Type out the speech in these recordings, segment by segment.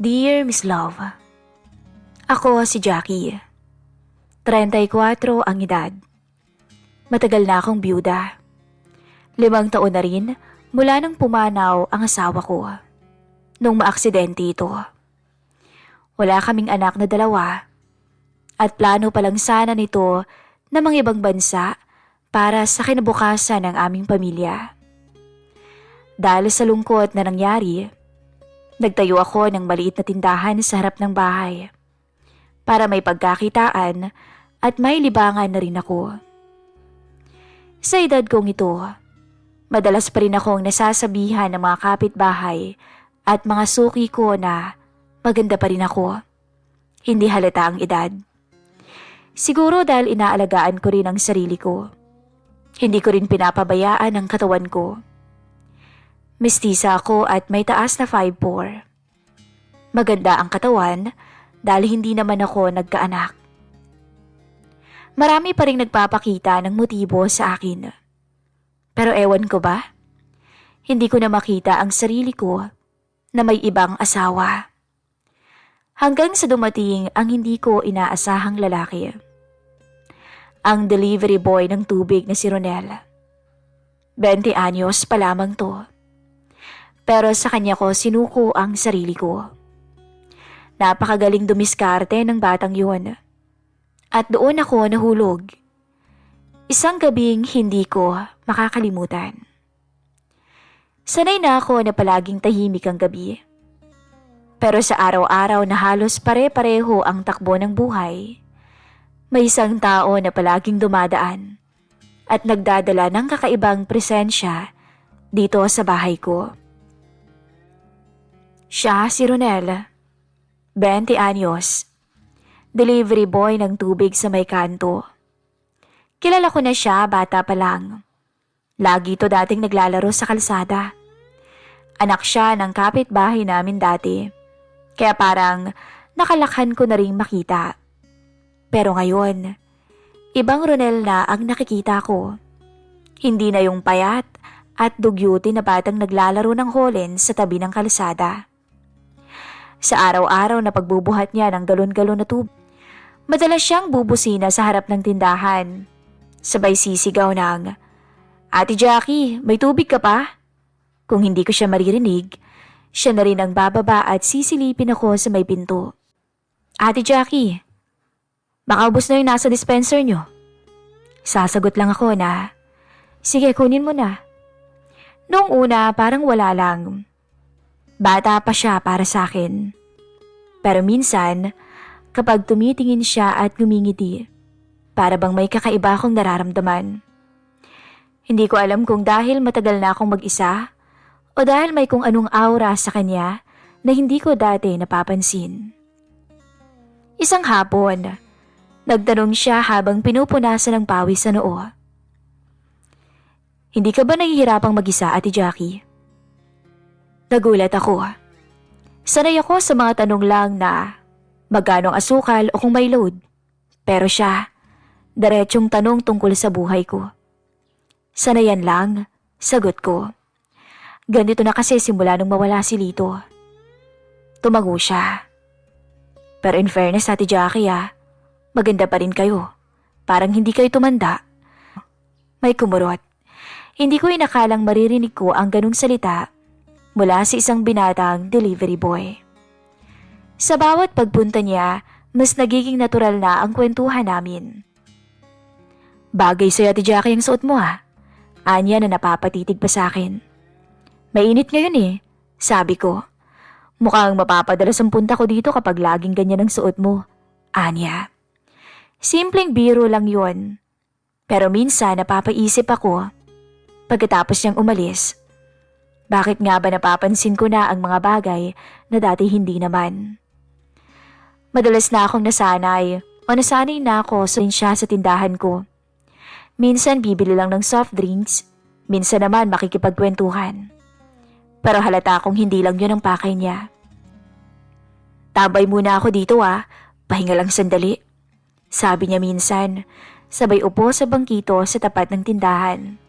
Dear Miss Love, ako si Jackie. 34 ang edad. Matagal na akong byuda. 5 taon na rin mula nang pumanaw ang asawa ko. Nung maaksidente ito. Wala kaming anak na 2 at plano pa lang sana nito na mga ibang bansa para sa kinabukasan ng aming pamilya. Dahil sa lungkot na nangyari, nagtayo ako ng maliit na tindahan sa harap ng bahay para may pagkakitaan at may libangan na rin ako. Sa edad kong ito, madalas pa rin akong nasasabihan ng mga kapitbahay at mga suki ko na maganda pa rin ako. Hindi halata ang edad. Siguro dahil inaalagaan ko rin ang sarili ko. Hindi ko rin pinapabayaan ang katawan ko. Mestiza ako at may taas na 5'4". Maganda ang katawan dahil hindi naman ako nagkaanak. Marami pa rin nagpapakita ng motibo sa akin. Pero ewan ko ba? Hindi ko na makita ang sarili ko na may ibang asawa. Hanggang sa dumating ang hindi ko inaasahang lalaki. Ang delivery boy ng tubig na si Ronel. 20 anyos pa lamang to. Pero sa kanya ko sinuko ang sarili ko. Napakagaling dumiskarte ng batang yun. At doon ako nahulog. Isang gabing hindi ko makakalimutan. Sanay na ako na palaging tahimik ang gabi. Pero sa araw-araw na halos pare-pareho ang takbo ng buhay, may isang tao na palaging dumadaan at nagdadala ng kakaibang presensya dito sa bahay ko. Siya si Ronel, 20 anyos, delivery boy ng tubig sa may kanto. Kilala ko na siya bata pa lang. Lagi to dating naglalaro sa kalsada. Anak siya ng kapitbahay namin dati, kaya parang nakalakhan ko na ring makita. Pero ngayon, ibang Ronel na ang nakikita ko. Hindi na yung payat at dugyuti na batang naglalaro ng holen sa tabi ng kalsada. Sa araw-araw na pagbubuhat niya ng galon-galon na tubig, madalas siyang bubusina sa harap ng tindahan. Sabay sisigaw ng, "Ate Jackie, may tubig ka pa?" Kung hindi ko siya maririnig, siya na rin ang bababa at sisilipin ako sa may pinto. "Ate Jackie, baka ubos na yung nasa dispenser niyo." Sasagot lang ako na, "Sige, kunin mo na." Noong una parang wala lang. Bata pa siya para sa akin. Pero minsan, kapag tumitingin siya at ngumingiti, para bang may kakaiba akong nararamdaman. Hindi ko alam kung dahil matagal na akong mag-isa o dahil may kung anong aura sa kanya na hindi ko dati napapansin. Isang hapon, nagtanong siya habang pinupunasan ng pawis sa noo. "Hindi ka ba nahihirapang mag-isa, Ate Jackie?" Nagulat ako. Sanay ako sa mga tanong lang na magkano ang asukal o kung may load. Pero siya, diretsong tanong tungkol sa buhay ko. Sanayan lang, sagot ko. Ganito na kasi simula nung mawala si Lito. Tumago siya. "Pero in fairness, Ate Jackie, maganda pa rin kayo. Parang hindi kayo tumanda." May kumurot. Hindi ko inakalang maririnig ko ang ganung salita mula sa isang binatang delivery boy. Sa bawat pagpunta niya, mas nagiging natural na ang kwentuhan namin. "Bagay sa'yo, Ate Jackie, ang suot mo Anya na napapatitig pa sa akin. "Mainit ngayon sabi ko. "Mukhang mapapadalas ang punta ko dito kapag laging ganyan ang suot mo." Anya. Simpleng biro lang yon. Pero minsan napapaisip ako, pagkatapos niyang umalis, bakit nga ba napapansin ko na ang mga bagay na dati hindi naman? Madalas na akong nasanay o nasanay na ako sa siya sa tindahan ko. Minsan bibili lang ng soft drinks, minsan naman makikipagkwentuhan. Pero halata akong hindi lang yun ang pakay niya. "Tabay muna ako dito pahinga lang sandali." Sabi niya minsan, sabay upo sa bangkito sa tapat ng tindahan.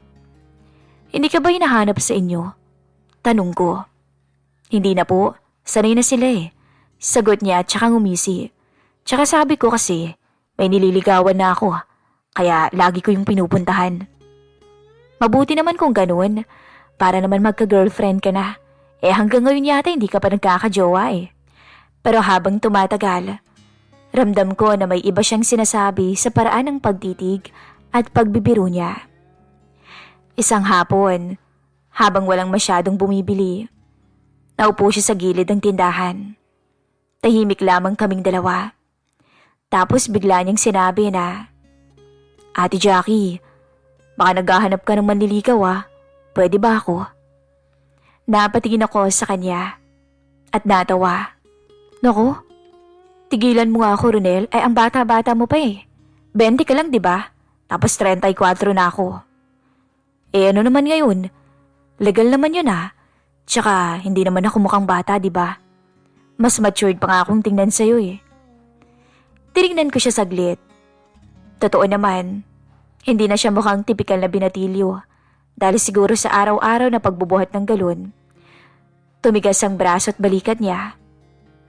"Hindi ka ba hinahanap sa inyo?" Tanong ko. "Hindi na po, sanay na sila Sagot niya tsaka ngumisi. Tsaka sabi ko kasi may nililigawan na ako kaya lagi ko yung pinupuntahan. Mabuti naman kung ganun para naman magka-girlfriend ka na. Hanggang ngayon yata hindi ka pa nagkakajowa Pero habang tumatagal, ramdam ko na may iba siyang sinasabi sa paraan ng pagtitig at pagbibiro niya. Isang hapon, habang walang masyadong bumibili, naupo siya sa gilid ng tindahan. Tahimik lamang kaming dalawa. Tapos bigla niyang sinabi na, "Ate Jackie, baka naghahanap ka ng manliligaw Pwede ba ako?" Napatingin ako sa kanya at natawa. "Naku, tigilan mo nga ako, Ronel. Ang bata-bata mo pa 20 ka lang, di ba? Tapos 34 na ako." Ano naman ngayon? Legal naman yun Tsaka hindi naman ako mukhang bata, di ba? Mas matured pa nga akong tingnan sa'yo Tinignan ko siya saglit. Totoo naman, hindi na siya mukhang tipikal na binatilyo dahil siguro sa araw-araw na pagbubuhat ng galon. Tumigas ang braso at balikat niya.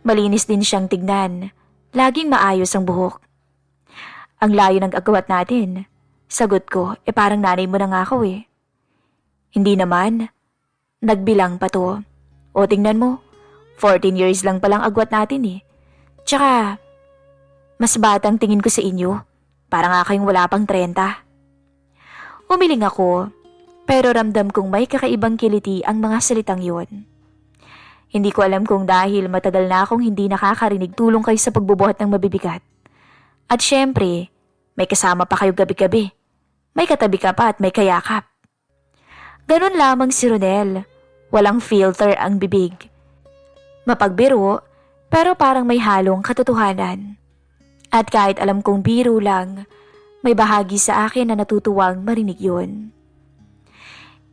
Malinis din siyang tignan. Laging maayos ang buhok. "Ang layo ng agawat natin." Sagot ko, parang nanay mo na nga ako "Hindi naman. Nagbilang pa to. O tingnan mo, 14 years lang palang agwat natin Tsaka, mas batang tingin ko sa inyo. Parang nga kayong wala pang 30. Umiling ako, pero ramdam kong may kakaibang kiliti ang mga salitang yon. Hindi ko alam kung dahil matagal na akong hindi nakakarinig tulong kayo sa pagbubuhat ng mabibigat. At syempre, may kasama pa kayo gabi-gabi. May katabi ka pa at may kayakap. Ganun lamang si Ronel. Walang filter ang bibig. Mapagbiro, pero parang may halong katotohanan. At kahit alam kong biro lang, may bahagi sa akin na natutuwang marinig yun.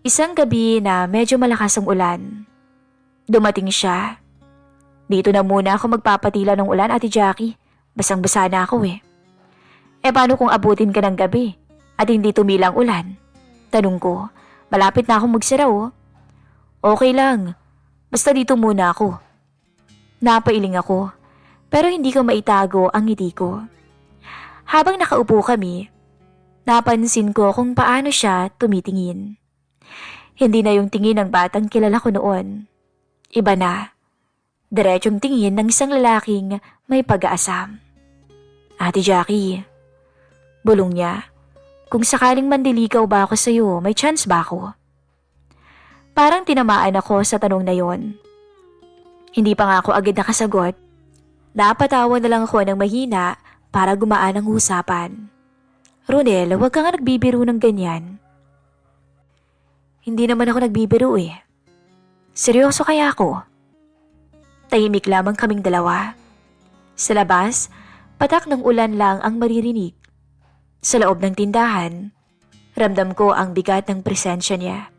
Isang gabi na medyo malakas ang ulan. Dumating siya. "Dito na muna ako magpapatila ng ulan, Ate Jackie. Basang-basa na ako paano kung abutin ka ng gabi at hindi tumilang ulan?" Tanong ko. "Malapit na akong magsara "Okay lang. Basta dito muna ako." Napailing ako, pero hindi ko maitago ang ngiti ko. Habang nakaupo kami, napansin ko kung paano siya tumitingin. Hindi na yung tingin ng batang kilala ko noon. Iba na. Diretsong tingin ng isang lalaking may pag-aasam. "Ate Jackie," bulong niya, "kung sakaling mandiligaw ba ako sa'yo, may chance ba ako?" Parang tinamaan ako sa tanong na yon. Hindi pa nga ako agad nakasagot. Napatawa na lang ako ng mahina para gumaan ang usapan. "Ronel, huwag ka nga nagbibiro ng ganyan." "Hindi naman ako nagbibiro Seryoso kaya ako?" Tahimik lamang kaming dalawa. Sa labas, patak ng ulan lang ang maririnig. Sa loob ng tindahan, ramdam ko ang bigat ng presensya niya.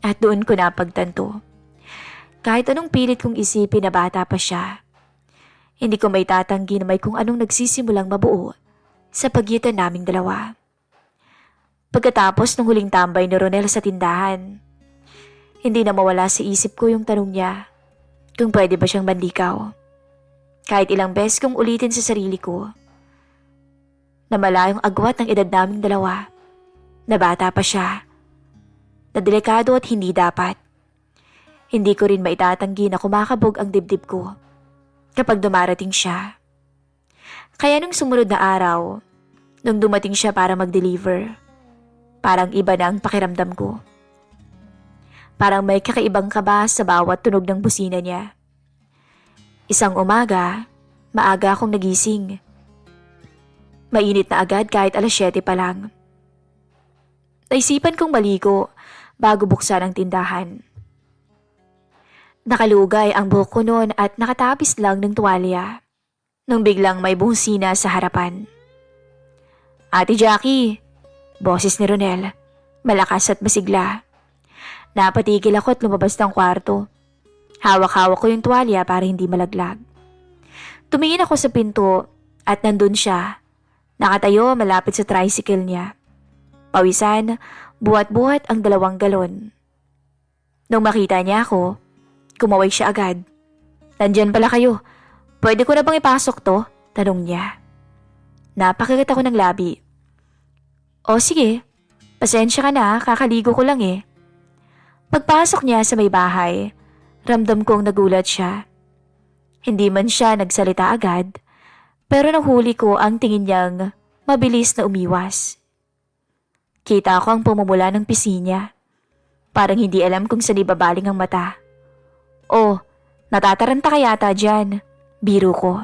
At doon ko napagtanto. Kahit anong pilit kong isipin na bata pa siya, hindi ko may tatanggi na may kung anong nagsisimulang mabuo sa pagitan naming dalawa. Pagkatapos ng huling tambay ni Ronel sa tindahan, hindi na mawala sa isip ko yung tanong niya kung pwede ba siyang manlikaw. Kahit ilang beses kong ulitin sa sarili ko na malayong agwat ng edad naming dalawa, na bata pa siya, na delikado at hindi dapat. Hindi ko rin maitatanggi na kumakabog ang dibdib ko kapag dumarating siya. Kaya nung sumunod na araw, nung dumating siya para mag-deliver, parang iba na ang pakiramdam ko. Parang may kakaibang kaba sa bawat tunog ng busina niya. Isang umaga, maaga akong nagising. Mainit na agad kahit 7:00 pa lang. Naisipan kong maligo bago buksan ang tindahan. Nakalugay ang buhok ko noon at nakatabis lang ng tuwalya nung biglang may busina sa harapan. "Ate Jackie!" Boses ni Ronel, malakas at masigla. Napatigil ako at lumabas ng kwarto. Hawak-hawak ko yung tuwalya para hindi malaglag. Tumingin ako sa pinto at nandun siya. Nakatayo malapit sa tricycle niya. Pawisan, buhat-buhat ang 2 galon. Nung makita niya ako, kumaway siya agad. "Nandyan pala kayo. Pwede ko na bang ipasok to? Tanong niya. Napakagat ako ng labi. O sige, pasensya ka na, kakaligo ko lang eh. Pagpasok niya sa may bahay, ramdam kong nagulat siya. Hindi man siya nagsalita agad, pero nahuli ko ang tingin niyang mabilis na umiwas. Kita ko ang pumumula ng pisi niya. Parang hindi alam kung saan ibabaling ang mata. Oh, natataranta ka yata dyan. Biro ko.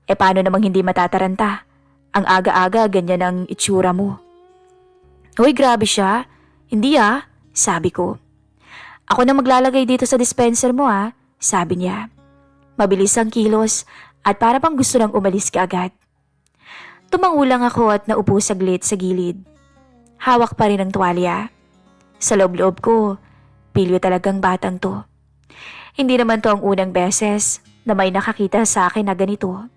Paano namang hindi matataranta? Ang aga-aga ganyan ang itsura mo. Hoy, grabe siya. Hindi sabi ko. Ako na maglalagay dito sa dispenser mo sabi niya. Mabilis ang kilos at para pang gusto nang umalis kaagad. Tumangulang ako at naupo saglit sa gilid. Hawak pa rin ang tuwalya. Sa loob-loob ko, pilyo talagang batang to. Hindi naman to ang unang beses na may nakakita sa akin na ganito.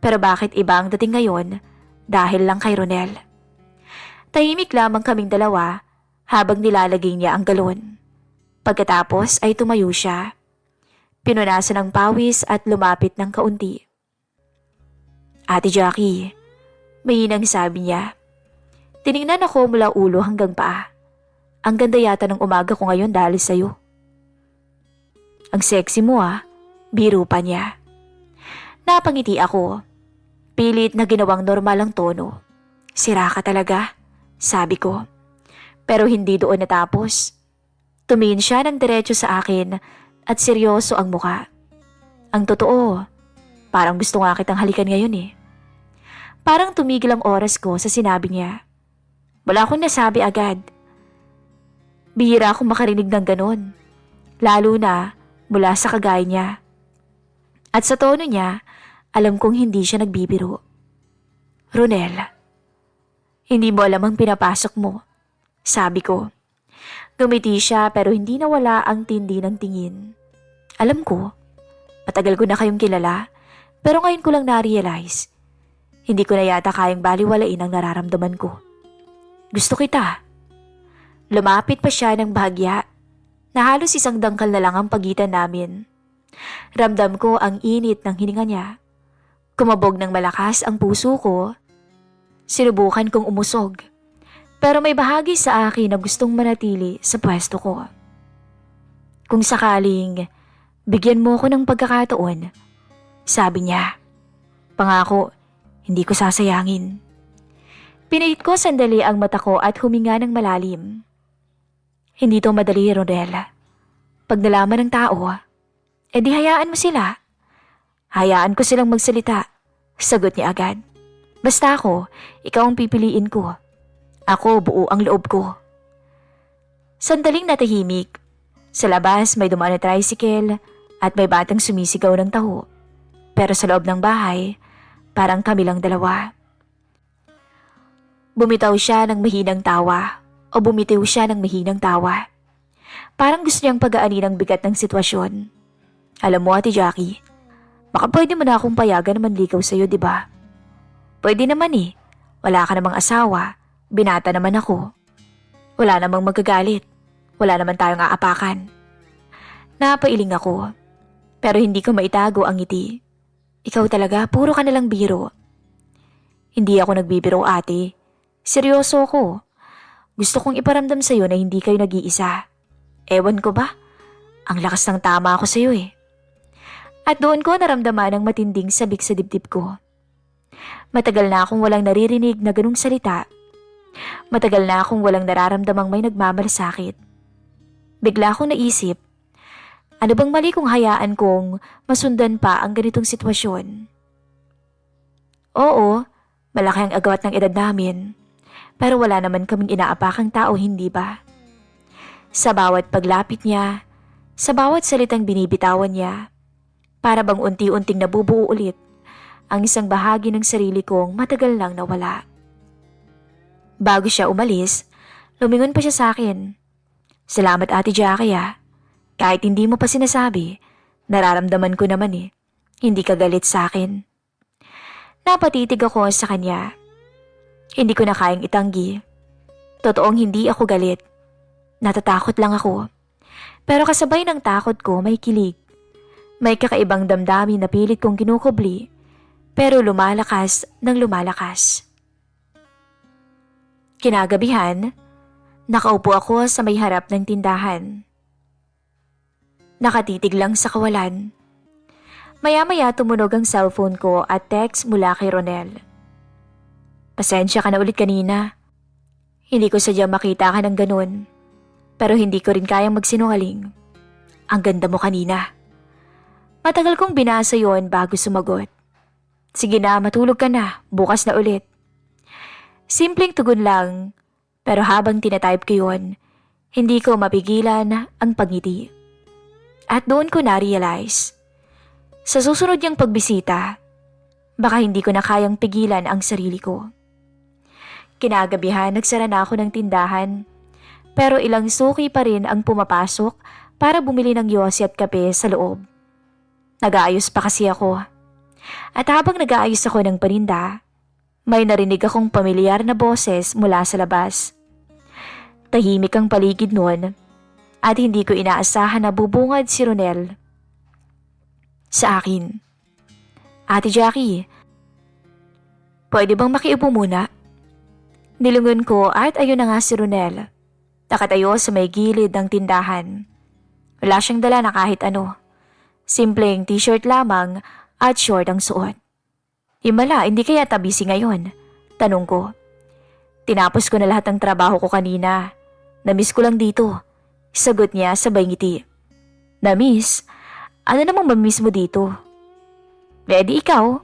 Pero bakit iba ang dating ngayon dahil lang kay Ronel? Tahimik lamang kaming dalawa habang nilalagay niya ang galon. Pagkatapos ay tumayo siya. Pinunasan ng pawis at lumapit ng kaunti. Ate Jackie, mahinang sabi niya. Tiningnan ako mula ulo hanggang paa. Ang ganda yata ng umaga ko ngayon dahil sa'yo. Ang sexy mo biro pa niya. Napangiti ako. Pilit na ginawang normal ang tono. Sira ka talaga, sabi ko. Pero hindi doon natapos. Tumingin siya ng diretso sa akin at seryoso ang muka. Ang totoo, parang gusto nga kitang halikan ngayon Parang tumigil ang oras ko sa sinabi niya. Wala akong nasabi agad. Bihira akong makarinig ng ganon. Lalo na mula sa kagaya niya. At sa tono niya, alam kong hindi siya nagbibiro. Ronel, hindi mo alam ang pinapasok mo, sabi ko. Gumiti siya pero hindi nawala ang tindi ng tingin. Alam ko, matagal ko na kayong kilala, pero ngayon ko lang na-realize. Hindi ko na yata kayang baliwalain ang nararamdaman ko. Gusto kita. Lumapit pa siya ng bahagya na halos isang dangkal na lang ang pagitan namin. Ramdam ko ang init ng hininga niya. Kumabog ng malakas ang puso ko. Sinubukan kong umusog. Pero may bahagi sa akin na gustong manatili sa pwesto ko. Kung sakaling bigyan mo ko ng pagkakataon, sabi niya. Pangako, hindi ko sasayangin. Pinilit ko sandali ang mata ko at huminga ng malalim. Hindi to madali, Ronel. Pag nalaman ng tao, di hayaan mo sila. Hayaan ko silang magsalita. Sagot niya agad. Basta ako, ikaw ang pipiliin ko. Ako buo ang loob ko. Sandaling natahimik. Sa labas may dumaan na tricycle at may batang sumisigaw ng taho. Pero sa loob ng bahay, parang kami lang dalawa. Bumitaw siya ng mahinang tawa o bumitiw siya ng mahinang tawa. Parang gusto niyang pagaanin ang bigat ng sitwasyon. Alam mo, Ate Jackie, baka pwede mo na akong payagan na manligaw sa'yo, di ba? Pwede naman Wala ka namang asawa. Binata naman ako. Wala namang magagalit. Wala naman tayong aapakan. Napailing ako. Pero hindi ko maitago ang ngiti. Ikaw talaga, puro ka nalang biro. Hindi ako nagbibiro, ate. Seryoso ko. Gusto kong iparamdam sa'yo na hindi kayo nag-iisa. Ewan ko ba? Ang lakas ng tama ako sa'yo At doon ko naramdaman ang matinding sabik sa dibdib ko. Matagal na akong walang naririnig na ganung salita. Matagal na akong walang nararamdamang may nagmamalasakit. Bigla akong naisip, ano bang mali kung hayaan kong masundan pa ang ganitong sitwasyon? Oo, malaki ang agawat ng edad namin, pero wala naman kaming inaapakang tao, hindi ba? Sa bawat paglapit niya, sa bawat salitang binibitawan niya, para bang unti-unting nabubuo ulit ang isang bahagi ng sarili kong matagal lang nawala. Bago siya umalis, lumingon pa siya sa akin. Salamat, Ate Jackie Kahit hindi mo pa sinasabi, nararamdaman ko naman Hindi ka galit sa akin. Napatitig ako sa kanya. Hindi ko na kayang itanggi. Totoong hindi ako galit. Natatakot lang ako. Pero kasabay ng takot ko may kilig. May kakaibang damdamin na pilit kong kinukubli, pero lumalakas ng lumalakas. Kinagabihan, nakaupo ako sa may harap ng tindahan. Nakatitig lang sa kawalan. Maya-maya tumunog ang cellphone ko at text mula kay Ronel. Pasensya ka na ulit kanina. Hindi ko sadyang makita ka ng ganun. Pero hindi ko rin kayang magsinungaling. Ang ganda mo kanina. Matagal kong binasa yon bago sumagot. Sige na, matulog ka na. Bukas na ulit. Simpleng tugon lang. Pero habang tinatype ko yun, hindi ko mapigilan ang pagngiti. At doon ko na-realize. Sa susunod niyang pagbisita, baka hindi ko na kayang pigilan ang sarili ko. Kinagabihan, nagsara na ako ng tindahan, pero ilang suki pa rin ang pumapasok para bumili ng yosi at kape sa loob. Nag-aayos pa kasi ako. At habang nag-aayos ako ng paninda, may narinig akong pamilyar na boses mula sa labas. Tahimik ang paligid noon at hindi ko inaasahan na bubungad si Ronel sa akin. Ate Jackie, pwede bang makiupo muna? Nilungon ko at ayun na nga si Ronel. Nakatayo sa may gilid ng tindahan. Wala siyang dala na kahit ano. Simpleng t-shirt lamang at short ang suot. Himala, hindi kaya busy ngayon? Tanong ko. Tinapos ko na lahat ng trabaho ko kanina. Namiss ko lang dito. Sagot niya sabay ngiti. Namiss? Ano namang mamiss mo dito? Ready ikaw?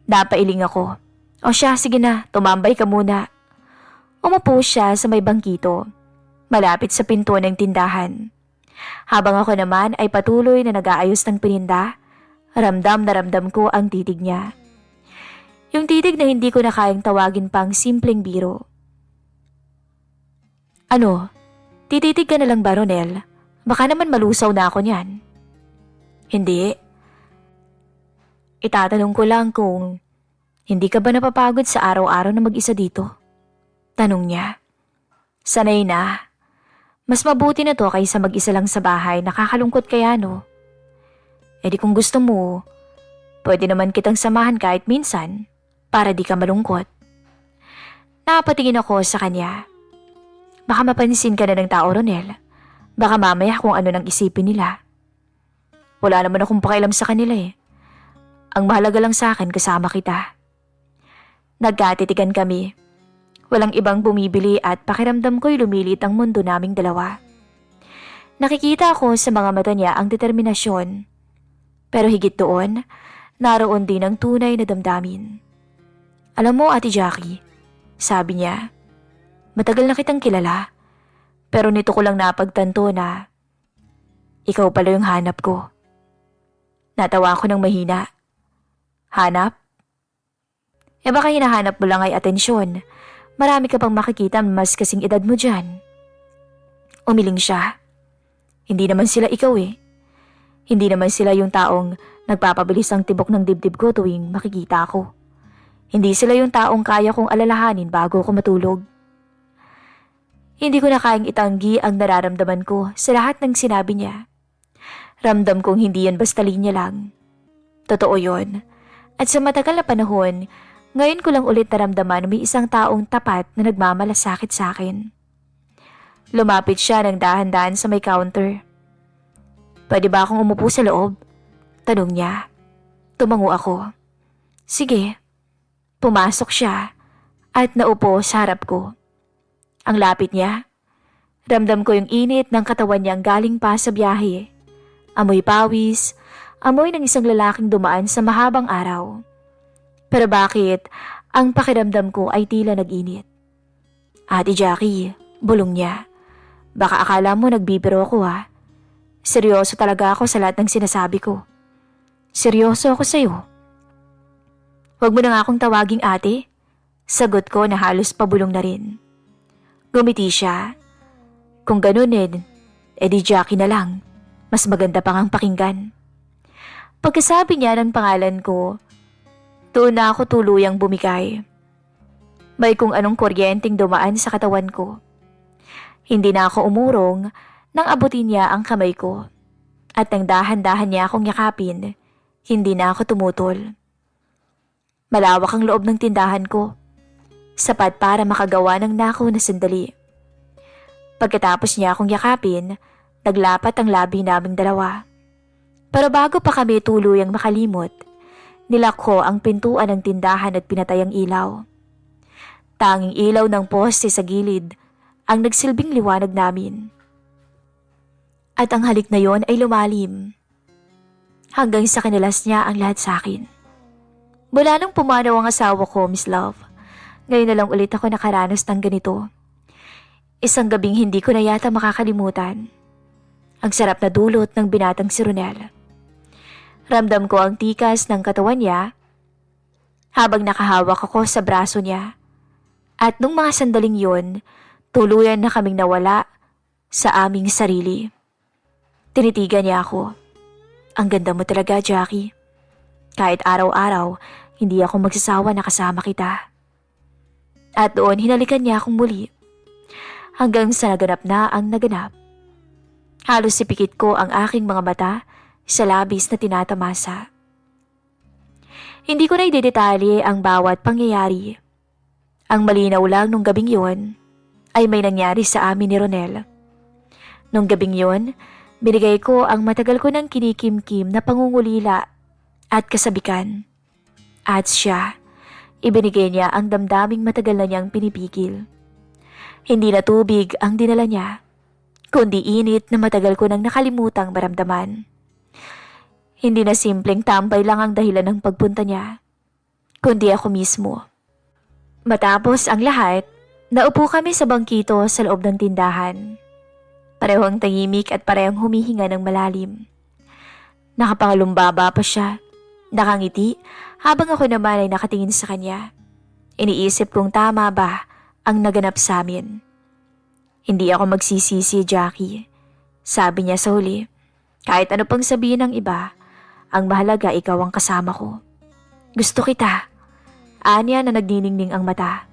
Napailing ako. O siya, sige na, tumambay ka muna. Umupo siya sa may bangkito, malapit sa pinto ng tindahan. Habang ako naman ay patuloy na nag-aayos ng pininda, ramdam na ramdam ko ang titig niya. Yung titig na hindi ko na kayang tawagin pang simpleng biro. Ano? Tititig ka na lang ba, Ronel? Baka naman malusaw na ako niyan. Hindi. Itatanong ko lang kung hindi ka ba napapagod sa araw-araw na mag-isa dito? Tanong niya. Sanay na. Mas mabuti na to kaysa mag-isa lang sa bahay, nakakalungkot kaya no? E di kung gusto mo, pwede naman kitang samahan kahit minsan para di ka malungkot. Napatingin ako sa kanya. Baka mapansin ka na ng tao, Ronel. Baka mamaya kung ano nang isipin nila. Wala naman akong pakialam sa kanila eh. Ang mahalaga lang sa akin kasama kita. Nagkatitigan kami. Walang ibang bumibili at pakiramdam ko'y lumilit ang mundo naming dalawa. Nakikita ko sa mga mata niya ang determinasyon. Pero higit doon, naroon din ang tunay na damdamin. Alam mo, Ate Jackie, sabi niya, matagal na kitang kilala. Pero nito ko lang napagtanto na ikaw pala yung hanap ko. Natawa ako ng mahina. Hanap? E baka hinahanap mo lang ay atensyon. Marami ka pang makikita mas kasing edad mo dyan. Umiling siya. Hindi naman sila ikaw eh. Hindi naman sila yung taong nagpapabilis ang tibok ng dibdib ko tuwing makikita ako. Hindi sila yung taong kaya kong alalahanin bago ako matulog. Hindi ko na kayang itanggi ang nararamdaman ko sa lahat ng sinabi niya. Ramdam kong hindi yan basta linya lang. Totoo yon. At sa matagal na panahon, ngayon ko lang ulit naramdaman may isang taong tapat na nagmamalasakit sa akin. Lumapit siya ng dahan-dahan sa may counter. Pwede ba akong umupo sa loob? Tanong niya. Tumango ako. Sige. Pumasok siya at naupo sa harap ko. Ang lapit niya. Ramdam ko yung init ng katawan niyang galing pa sa biyahe. Amoy pawis, amoy ng isang lalaking dumaan sa mahabang araw. Pero bakit ang pakiramdam ko ay tila nag-init? Ate Jackie, bulong niya. Baka akala mo nagbibiro ko ha. Seryoso talaga ako sa lahat ng sinasabi ko. Seryoso ako sa'yo. Huwag mo na nga akong tawaging ate. Sagot ko na halos pabulong na rin. Gumiti siya. Kung ganun edi Jackie na lang. Mas maganda pang ang pakinggan. Pagkasabi niya ng pangalan ko, doon na ako tuluyang bumigay. May kung anong kuryenteng dumaan sa katawan ko. Hindi na ako umurong nang abutin niya ang kamay ko. At nang dahan-dahan niya akong yakapin, hindi na ako tumutol. Malawak ang loob ng tindahan ko, sapat para makagawa ng nakaw na sandali. Pagkatapos niya akong yakapin, naglapat ang labi naming dalawa. Pero bago pa kami tuluyang makalimot, nilak ko ang pintuan ng tindahan at pinatay ang ilaw. Tanging ilaw ng poste sa gilid ang nagsilbing liwanag namin. At ang halik na yon ay lumalim. Hanggang sa kinilas niya ang lahat sa akin. Mula nung pumanaw ang asawa ko, Miss Love, ngayon na lang ulit ako nakaranas ng ganito. Isang gabing hindi ko na yata makakalimutan. Ang sarap na dulot ng binatang si Ronel. Ramdam ko ang tikas ng katawan niya habang nakahawak ako sa braso niya. At nung mga sandaling yun, tuluyan na kaming nawala sa aming sarili. Tinitigan niya ako. Ang ganda mo talaga, Jackie. Kahit araw-araw, hindi ako magsasawa na kasama kita. At doon hinalikan niya akong muli. Hanggang sa naganap na ang naganap. Halos sipikit ko ang aking mga mata sa labis na tinatamasa. Hindi ko na idedetalye ang bawat pangyayari. Ang malinaw lang nung gabing yon ay may nangyari sa amin ni Ronel. Nung gabing yon, binigay ko ang matagal ko ng kinikimkim na pangungulila at kasabikan. At siya, ibinigay niya ang damdaming matagal na niyang pinipigil. Hindi na tubig ang dinala niya, kundi init na matagal ko nang nakalimutang maramdaman. Hindi na simpleng tambay lang ang dahilan ng pagpunta niya, kundi ako mismo. Matapos ang lahat, naupo kami sa bangkito sa loob ng tindahan. Parehong tahimik at parehong humihinga ng malalim. Nakapangalumbaba pa siya, nakangiti habang ako naman ay nakatingin sa kanya. Iniisip kong tama ba ang naganap sa amin. Hindi ako magsisisi, Jackie. Sabi niya sa huli, kahit ano pang sabihin ng iba, ang mahalaga ikaw ang kasama ko. Gusto kita. Anya na nagniningning ang mata.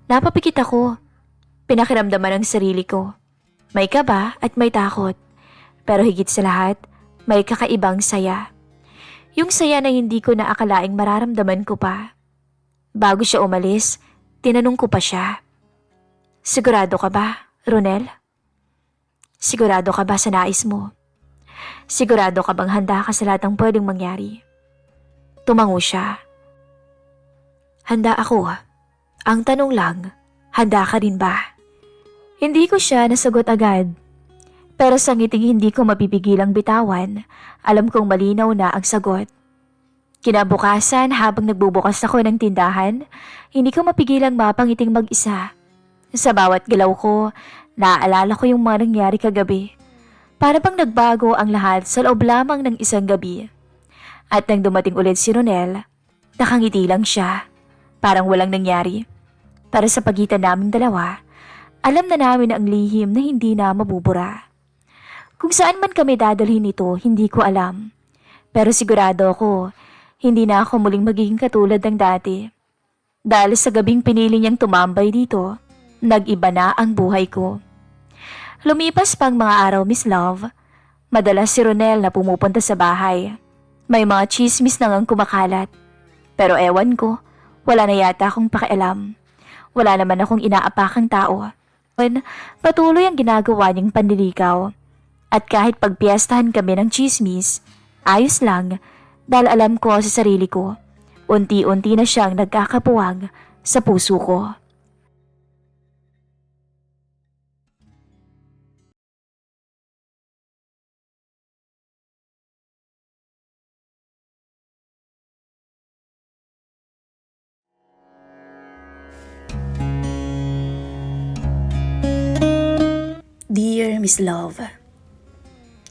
Napapikit ako. Pinakiramdaman ang sarili ko. May kaba at may takot. Pero higit sa lahat, may kakaibang saya. Yung saya na hindi ko na akalaing mararamdaman ko pa. Bago siya umalis, tinanong ko pa siya. Sigurado ka ba, Ronel? Sigurado ka ba sa nais mo? Sigurado ka bang handa ka sa lahat ng pwedeng mangyari? Tumango siya. Handa ako. Ang tanong lang, handa ka rin ba? Hindi ko siya nasagot agad. Pero sa ngiting hindi ko mapipigilang bitawan, alam kong malinaw na ang sagot. Kinabukasan habang nagbubukas ako ng tindahan, hindi ko mapigilang mapangiting mag-isa. Sa bawat galaw ko, naaalala ko yung mga nangyari kagabi. Para bang nagbago ang lahat sa loob lamang ng isang gabi. At nang dumating ulit si Ronel, nakangiti lang siya. Parang walang nangyari. Para sa pagitan naming dalawa, alam na namin ang lihim na hindi na mabubura. Kung saan man kami dadalhin ito, hindi ko alam. Pero sigurado ako, hindi na ako muling magiging katulad ng dati. Dahil sa gabing pinili niyang tumambay dito, nag-iba na ang buhay ko. Lumipas pang mga araw, Miss Love. Madalas si Ronel na pumupunta sa bahay. May mga chismis nang ang kumakalat. Pero ewan ko, wala na yata akong pakialam. Wala naman akong inaapakang tao. Patuloy ang ginagawa niyang panlilikaw. At kahit pagpiestahan kami ng chismis, ayos lang dahil alam ko sa sarili ko, unti-unti na siyang nagkakapuwang sa puso ko. Dear Miss Love,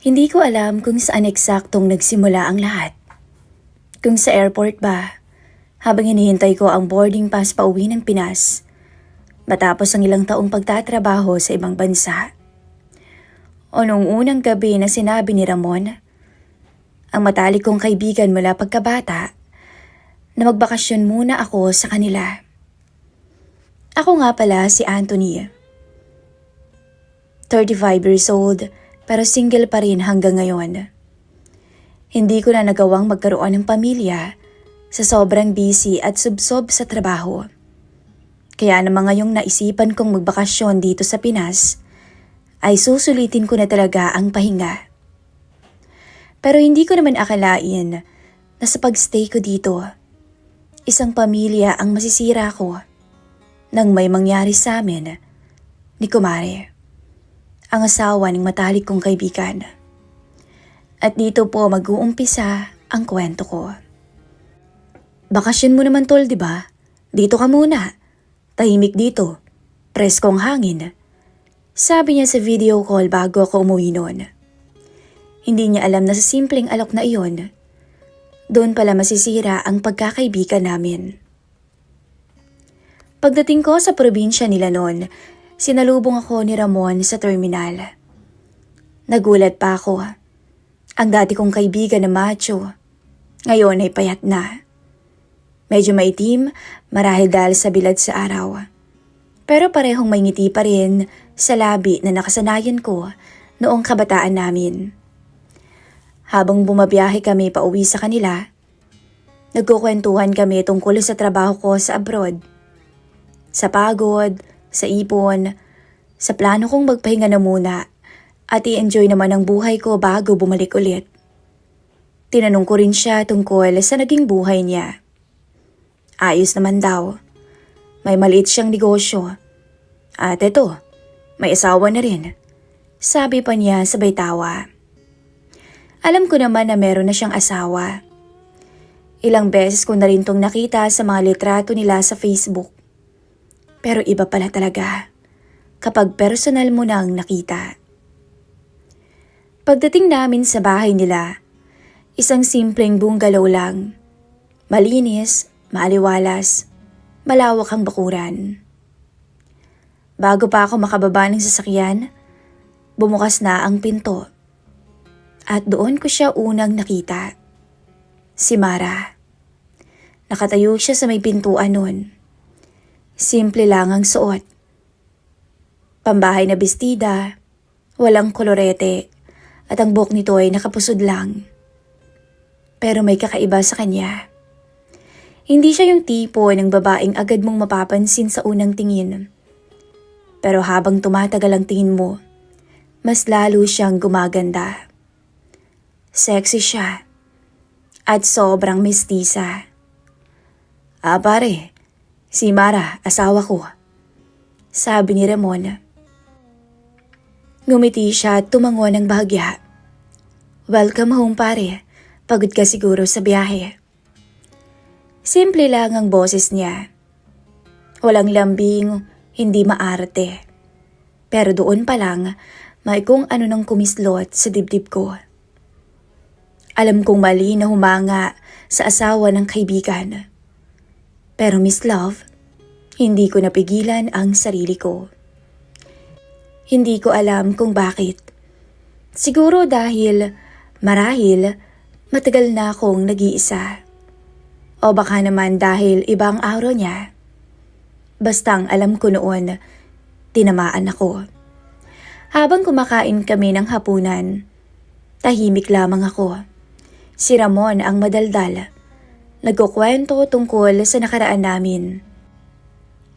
hindi ko alam kung saan eksaktong nagsimula ang lahat. Kung sa airport ba, habang hinihintay ko ang boarding pass pauwi ng Pinas, matapos ang ilang taong pagtatrabaho sa ibang bansa. O noong unang gabi na sinabi ni Ramon, ang matalik kong kaibigan mula pagkabata, na magbakasyon muna ako sa kanila. Ako nga pala si Anthony. 35 years old, pero single pa rin hanggang ngayon. Hindi ko na nagawang magkaroon ng pamilya sa sobrang busy at subsob sa trabaho. Kaya naman ngayong naisipan kong magbakasyon dito sa Pinas, ay susulitin ko na talaga ang pahinga. Pero hindi ko naman akalain na sa pagstay ko dito, isang pamilya ang masisira ko nang may mangyari sa amin ni Kumare, ang asawa ng matalik kong kaibigan. At dito po mag-uumpisa ang kwento ko. Bakasyon mo naman tol, di ba? Dito ka muna. Tahimik dito. Preskong hangin. Sabi niya sa video call bago ako umuwi noon. Hindi niya alam na sa simpleng alok na iyon, doon pala masisira ang pagkakaibigan namin. Pagdating ko sa probinsya nila noon, sinalubong ako ni Ramon sa terminal. Nagulat pa ako. Ang dati kong kaibigan na macho, ngayon ay payat na. Medyo maitim, marahil dahil sa bilad sa araw. Pero parehong may ngiti pa rin sa labi na nakasanayan ko noong kabataan namin. Habang bumabiyahe kami pauwi sa kanila, nagkukwentuhan kami tungkol sa trabaho ko sa abroad. Sa pagod, sa ipon, sa plano kong magpahinga na muna at i-enjoy naman ang buhay ko bago bumalik ulit. Tinanong ko rin siya tungkol sa naging buhay niya. Ayos naman daw. May maliit siyang negosyo. At eto, may asawa na rin. Sabi pa niya sabay tawa. Alam ko naman na meron na siyang asawa. Ilang beses ko na rin tong nakita sa mga litrato nila sa Facebook. Pero iba pala talaga kapag personal mo nang nakita. Pagdating namin sa bahay nila, isang simpleng bungalow lang. Malinis, maaliwalas, malawak ang bakuran. Bago pa ako makababa ng sasakyan, bumukas na ang pinto. At doon ko siya unang nakita. Si Mara. Nakatayo siya sa may pintuan nun. Simple lang ang suot. Pambahay na bestida, walang kolorete, at ang buhok nito ay nakapusod lang. Pero may kakaiba sa kanya. Hindi siya yung tipo ng babaeng agad mong mapapansin sa unang tingin. Pero habang tumatagal ang tingin mo, mas lalo siyang gumaganda. Sexy siya. At sobrang mestiza. Pare, si Mara, asawa ko. Sabi ni Ramon. Ngumiti siya at tumango ng bahagya. Welcome home pare, pagod ka siguro sa biyahe. Simple lang ang boses niya. Walang lambing, hindi maarte. Pero doon pa lang, may kung ano nang kumislot sa dibdib ko. Alam kong mali na humanga sa asawa ng kaibigan. Pero Miss Love, hindi ko napigilan ang sarili ko. Hindi ko alam kung bakit. Siguro marahil, matagal na akong nag-iisa. O baka naman dahil ibang araw niya. Bastang alam ko noon, tinamaan ako. Habang kumakain kami ng hapunan, tahimik lamang ako. Si Ramon ang madaldal. Nagkukwento tungkol sa nakaraan namin.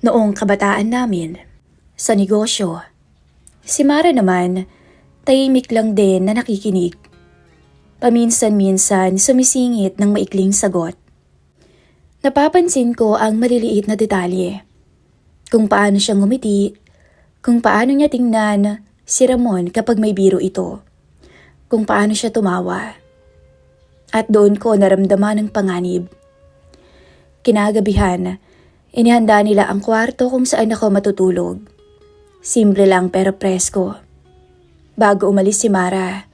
Noong kabataan namin, sa negosyo. Si Mara naman, tahimik lang din na nakikinig. Paminsan-minsan sumisingit ng maikling sagot. Napapansin ko ang maliliit na detalye. Kung paano siya ngumiti, kung paano niya tingnan si Ramon kapag may biro ito, kung paano siya tumawa. At doon ko naramdaman ang panganib. Kinagabihan, inihanda nila ang kwarto kung saan ako matutulog. Simple lang pero presko. Bago umalis si Mara,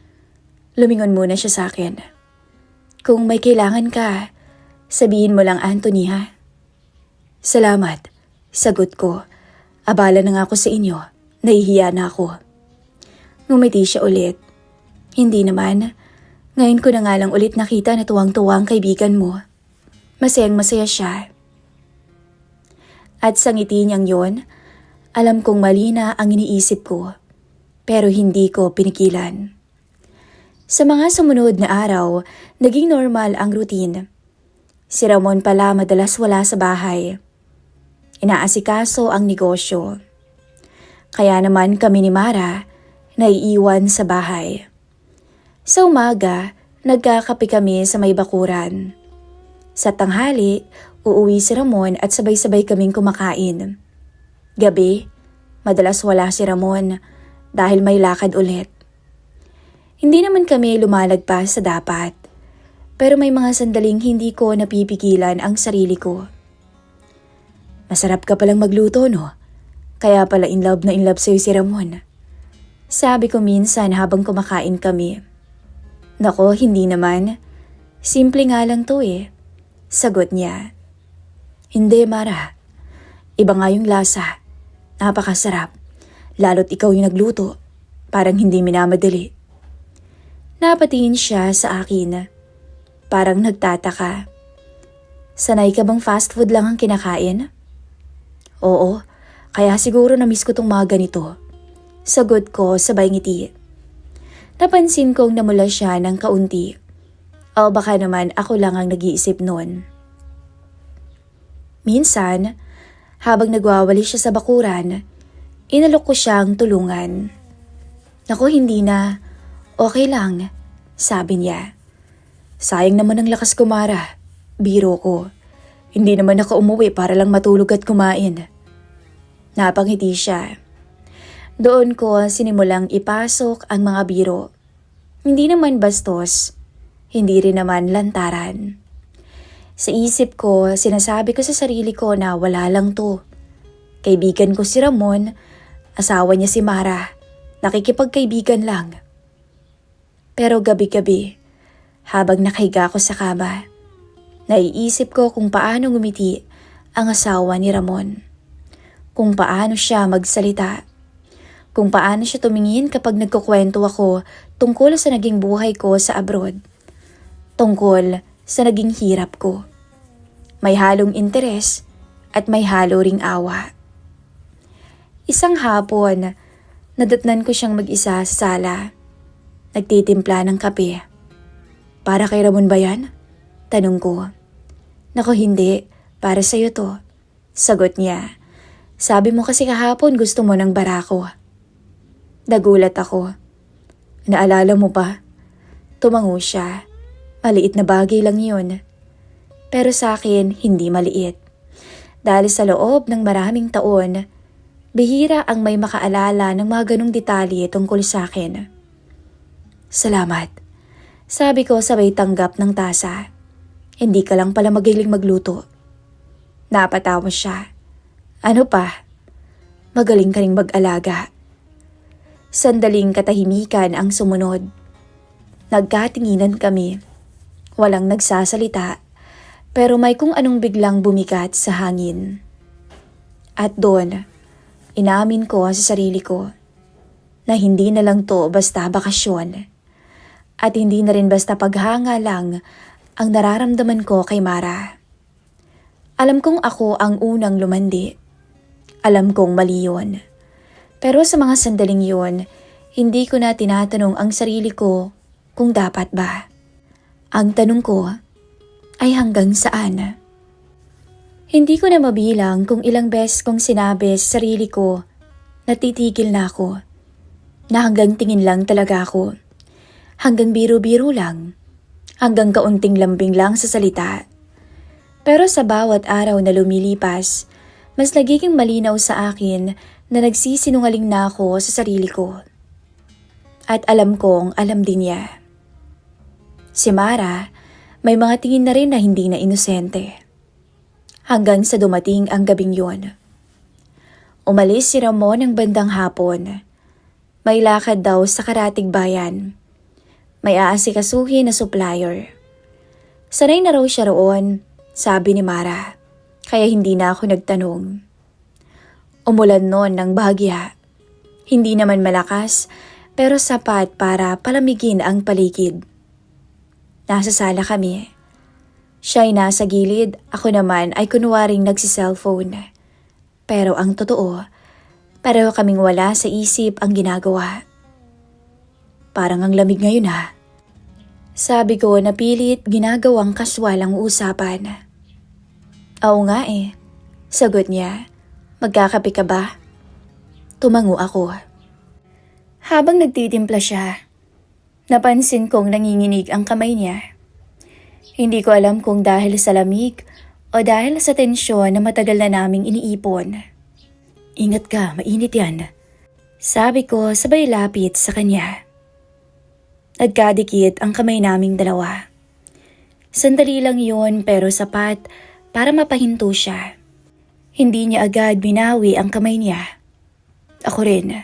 lumingon muna siya sa akin. Kung may kailangan ka, sabihin mo lang Anthony ha. Salamat, sagot ko. Abala na nga ako sa inyo, nahihiya na ako. Ngumiti siya ulit. Hindi naman. Ngayon ko na nga lang ulit nakita na tuwang-tuwang kaibigan mo. Masayang-masaya siya. At sa ngiti niyang yon, alam kong mali na ang iniisip ko. pero hindi ko pinigilan. Sa mga sumunod na araw, naging normal ang routine. Si Ramon pala madalas wala sa bahay. Inaasikaso ang negosyo. Kaya naman kami ni Mara naiiwan sa bahay. Sa umaga, nagkakape kami sa may bakuran. Sa tanghali, uuwi si Ramon at sabay-sabay kaming kumakain. Gabi, madalas wala si Ramon dahil may lakad ulit. Hindi naman kami lumalagpas sa dapat, pero may mga sandaling hindi ko napipigilan ang sarili ko. Masarap ka palang magluto, no? Kaya pala in love na in love sa'yo si Ramon. Sabi ko minsan habang kumakain kami. Nako, hindi naman. Simple nga lang to eh. Sagot niya. Hindi, Mara. Iba nga yung lasa. Napakasarap. Lalo't ikaw yung nagluto. Parang hindi minamadali. Napatingin siya sa akin. Parang nagtataka. Sanay ka bang fast food lang ang kinakain? Oo, kaya siguro na-miss ko tong mga ganito. Sagot ko sabay ngiti. Napansin kong namula siya ng kaunti. O baka naman ako lang ang nag-iisip noon. Minsan, habang nagwawali siya sa bakuran, inalok ko siyang tulungan. Naku, hindi na. Okay lang, sabi niya. Sayang naman ang lakas ko, Mara. Biro ko. Hindi naman ako umuwi para lang matulog at kumain. Napangiti siya. Doon ko sinimulang ipasok ang mga biro. Hindi naman bastos, hindi rin naman lantaran. Sa isip ko, sinasabi ko sa sarili ko na wala lang to. Kaibigan ko si Ramon, asawa niya si Mara, nakikipagkaibigan lang. Pero gabi-gabi, habang nakahiga ko sa kama, naiisip ko kung paano ngumiti ang asawa ni Ramon. Kung paano siya magsalita. Kung paano siya tumingin kapag nagkukwento ako tungkol sa naging buhay ko sa abroad. Tungkol sa naging hirap ko. May halong interes at may halo ring awa. Isang hapon, nadatnan ko siyang mag-isa sa sala. Nagtitimpla ng kape. Para kay Ramon ba yan? Tanong ko. Nako, hindi. Para sa'yo to. Sagot niya. Sabi mo kasi kahapon gusto mo ng barako. Nagulat ako. Naalala mo pa? Tumango siya. Maliit na bagay lang yun. Pero sa akin, hindi maliit. Dahil sa loob ng maraming taon, bihira ang may makaalala ng mga ganong detalye tungkol sa akin. Salamat. Sabi ko sabay tanggap ng tasa. Hindi ka lang pala magaling magluto. Napatawa siya. Ano pa? Magaling ka ring mag-alaga. Sandaling katahimikan ang sumunod. Nagkatinginan kami. Walang nagsasalita, pero may kung anong biglang bumigat sa hangin. At doon, inamin ko sa sarili ko na hindi na lang to basta bakasyon. At hindi na rin basta paghanga lang ang nararamdaman ko kay Mara. Alam kong ako ang unang lumandi. Alam kong mali yun. Pero sa mga sandaling yun, hindi ko na tinatanong ang sarili ko kung dapat ba. Ang tanong ko ay hanggang saan? Hindi ko na mabilang kung ilang beses kong sinabi sa sarili ko na titigil na ako. Na hanggang tingin lang talaga ako. Hanggang biro-biro lang. Hanggang kaunting lambing lang sa salita. Pero sa bawat araw na lumilipas, mas nagiging malinaw sa akin na nagsisinungaling na ako sa sarili ko. At alam kong alam din niya. Si Mara, may mga tingin na rin na hindi na inosente. Hanggang sa dumating ang gabing yun. Umalis si Ramon ng bandang hapon. May lakad daw sa Karatig Bayan. May aasikasuhin na supplier. Sanay na raw siya roon, sabi ni Mara. Kaya hindi na ako nagtanong. Umulan noon ng bahagya. Hindi naman malakas, pero sapat para palamigin ang paligid. Nasa sala kami. Siya ay nasa gilid, ako naman ay kunwaring nagsi-cellphone. Pero ang totoo, pareho kaming wala sa isip ang ginagawa. Parang ang lamig ngayon ha. Sabi ko na pilit ginagawang kaswal ang usapan. Oo nga eh. Sagot niya. Magkakape ka ba? Tumango ako. Habang nagtitimpla siya, napansin kong nanginginig ang kamay niya. Hindi ko alam kung dahil sa lamig o dahil sa tensyon na matagal na naming iniipon. Ingat ka, mainit yan. Sabi ko sabay lapit sa kanya. Nagkadikit ang kamay naming dalawa. Sandali lang yun pero sapat para mapahinto siya. Hindi niya agad binawi ang kamay niya. Ako rin.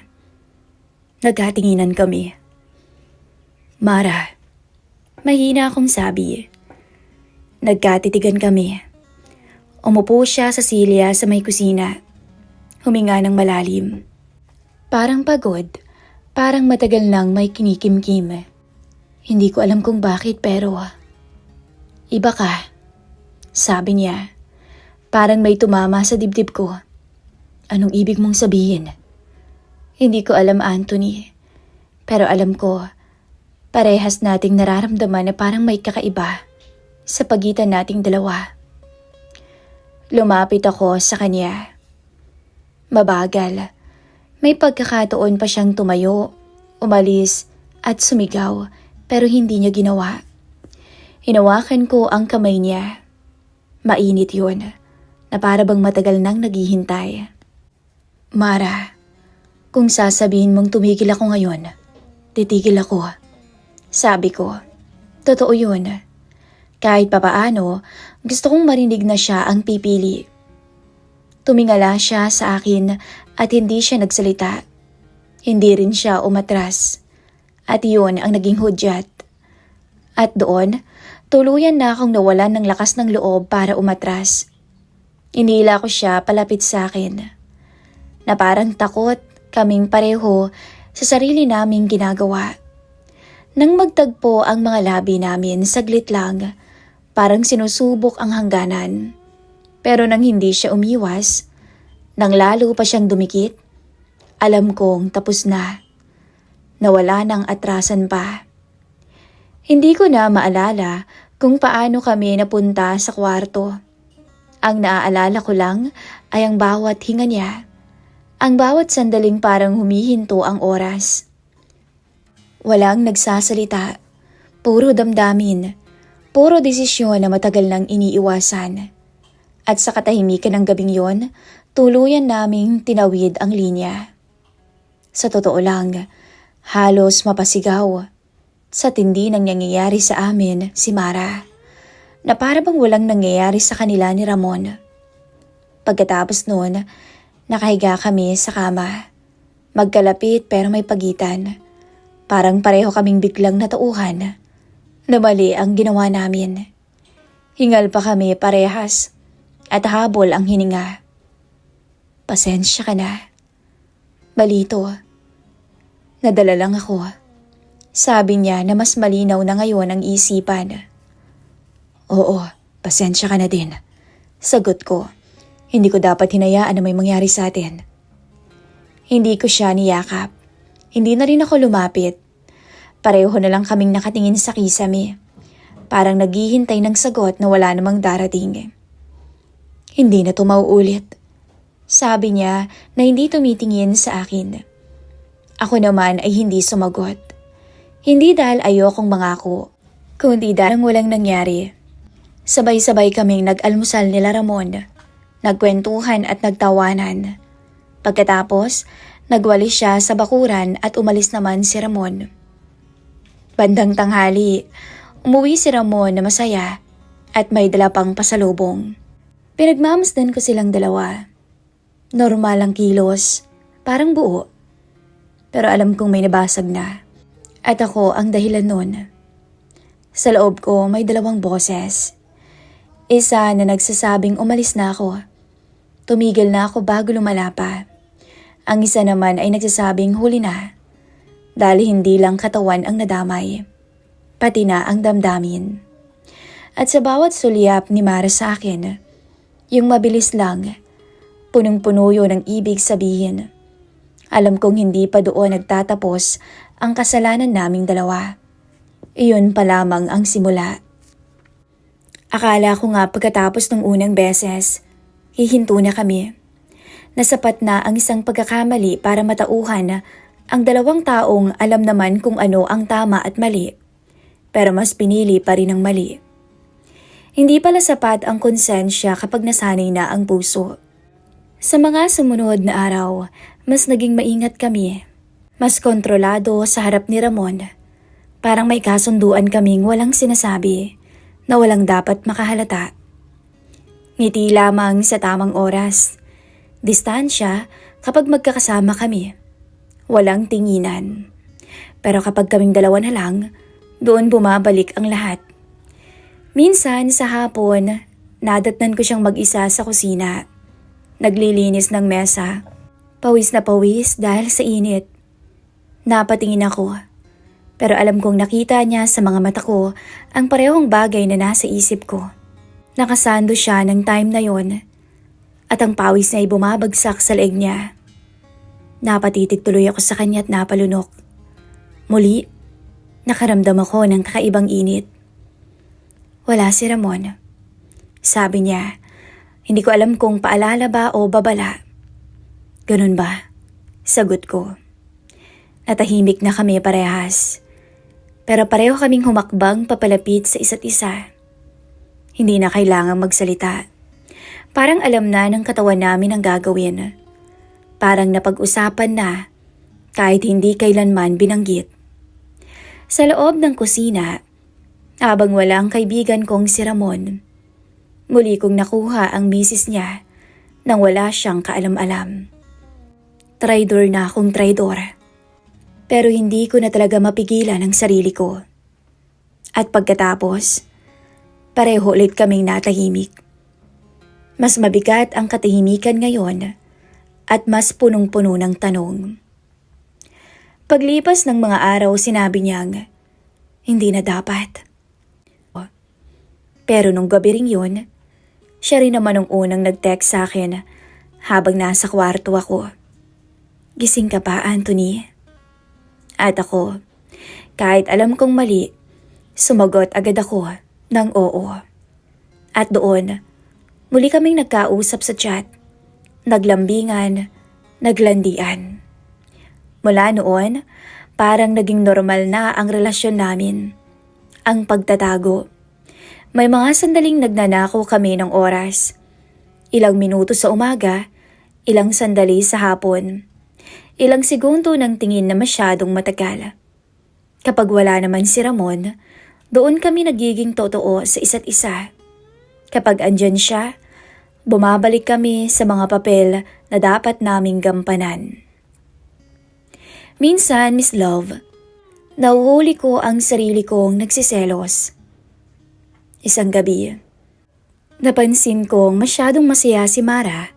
Nagkatinginan kami. Mara, mahina akong sabi. Nagkatitigan kami. Umupo siya sa silya sa may kusina. Huminga ng malalim. Parang pagod, parang matagal nang may kinikimkim. Hindi ko alam kung bakit pero iba ka, sabi niya. Parang may tumama sa dibdib ko. Anong ibig mong sabihin? Hindi ko alam, Anthony. Pero alam ko, parehas nating nararamdaman na parang may kakaiba sa pagitan nating dalawa. Lumapit ako sa kanya. Mabagal. May pagkakataon pa siyang tumayo, umalis at sumigaw pero hindi niya ginawa. Hinawakan ko ang kamay niya. Mainit yun, na para bang matagal nang naghihintay. Mara, kung sasabihin mong tumigil ako ngayon, titigil ako. Sabi ko, totoo yun. Kahit papaano, gusto kong marinig na siya ang pipili. Tumingala siya sa akin at hindi siya nagsalita. Hindi rin siya umatras. At yun ang naging hudyat. At doon, tuluyan na akong nawalan ng lakas ng loob para umatras. Inila ko siya palapit sa akin. Na parang takot kaming pareho sa sarili naming ginagawa. Nang magtagpo ang mga labi namin saglit lang, parang sinusubok ang hangganan. Pero nang hindi siya umiwas, nang lalo pa siyang dumikit, alam kong tapos na. Nawala ng atrasan pa. Hindi ko na maalala kung paano kami napunta sa kwarto. Ang naaalala ko lang ay ang bawat hinga niya. Ang bawat sandaling parang humihinto ang oras. Walang nagsasalita, puro damdamin, puro desisyon na matagal nang iniiwasan. At sa katahimikan ng gabing yon, tuluyan naming tinawid ang linya. Sa totoo lang, halos mapasigaw. Sa tindi ng nangyayari sa amin, si Mara, na para bang walang nangyayari sa kanila ni Ramon. Pagkatapos noon, nakahiga kami sa kama. Magkalapit pero may pagitan. Parang pareho kaming biglang natauhan na mali ang ginawa namin. Hingal pa kami parehas at habol ang hininga. Pasensya ka na. Balito. Nadala lang ako. Sabi niya na mas malinaw na ngayon ang isipan. Oo, pasensya ka na din. Sagot ko. Hindi ko dapat hinayaan na may mangyari sa atin. Hindi ko siya niyakap. Hindi na rin ako lumapit. Pareho na lang kaming nakatingin sa kisame. Parang naghihintay ng sagot na wala namang darating. Hindi na to mauulit. Sabi niya na hindi tumitingin sa akin. Ako naman ay hindi sumagot. Hindi dahil ayokong mangako, kundi dahil walang nangyari. Sabay-sabay kaming nag-almusal nila Ramon. Nagkwentuhan at nagtawanan. Pagkatapos, nagwalis siya sa bakuran at umalis naman si Ramon. Bandang tanghali, umuwi si Ramon na masaya at may dala pang pasalubong. Pinagmamasdan ko silang dalawa. Normal ang kilos, parang buo. Pero alam kong may nabasag na. At ako ang dahilan nun. Sa loob ko may dalawang boses. Isa na nagsasabing umalis na ako. Tumigil na ako bago lumala pa. Ang isa naman ay nagsasabing huli na. Dahil hindi lang katawan ang nadamay, pati na ang damdamin. At sa bawat sulyap ni Mara sa akin, yung mabilis lang, punong-puno yun ng ibig sabihin. Alam kong hindi pa doon nagtatapos ang kasalanan naming dalawa. Iyon pa lamang ang simula. Akala ko nga pagkatapos ng unang beses, hihinto na kami. Nasapat na ang isang pagkakamali para matauhan ang dalawang taong alam naman kung ano ang tama at mali, pero mas pinili pa rin ang mali. Hindi pala sapat ang konsensya kapag nasanay na ang puso. Sa mga sumunod na araw, mas naging maingat kami. Mas kontrolado sa harap ni Ramon. Parang may kasunduan kaming walang sinasabi na walang dapat makahalata. Ngiti lamang sa tamang oras. Distansya kapag magkakasama kami. Walang tinginan. Pero kapag kaming dalawa na lang, doon bumabalik ang lahat. Minsan sa hapon, nadatnan ko siyang mag-isa sa kusina. Naglilinis ng mesa. Pawis na pawis dahil sa init. Napatingin ako. Pero alam kong nakita niya sa mga mata ko ang parehong bagay na nasa isip ko. Nakasando siya ng time na yon at ang pawis na ay bumabagsak sa leeg niya. Napatitig tuloy ako sa kanya at napalunok. Muli, nakaramdam ako ng kakaibang init. Wala si Ramon. Sabi niya, hindi ko alam kung paalala ba o babala. Ganun ba? Sagot ko. Natahimik na kami parehas. Pero pareho kaming humakbang papalapit sa isa't isa. Hindi na kailangang magsalita. Parang alam na ng katawan namin ang gagawin. Parang napag-usapan na kahit hindi kailanman binanggit. Sa loob ng kusina, habang wala ang kaibigan kong si Ramon, muli kong nakuha ang misis niya nang wala siyang kaalam-alam. Traidor na akong traidor. Pero hindi ko na talaga mapigilan ang sarili ko. At pagkatapos, pareho ulit kaming natahimik. Mas mabigat ang katahimikan ngayon at mas punong-puno ng tanong. Paglipas ng mga araw sinabi niyang, hindi na dapat. Pero nung gabi ring yun, siya rin naman ang unang nag-text sa akin habang nasa kwarto ako. Gising ka pa, Anthony? At ako, kahit alam kong mali, sumagot agad ako ng oo. At doon, muli kaming nagkausap sa chat, naglambingan, naglandian. Mula noon, parang naging normal na ang relasyon namin. Ang pagtatago. May mga sandaling nagnanakaw kami ng oras. Ilang minuto sa umaga, ilang sandali sa hapon. Ilang segundo ng tingin na masyadong matagal. Kapag wala naman si Ramon, doon kami nagiging totoo sa isa't isa. Kapag andyan siya, bumabalik kami sa mga papel na dapat naming gampanan. Minsan, Miss Love, nahuhuli ko ang sarili kong nagsiselos. Isang gabi, napansin kong masyadong masaya si Mara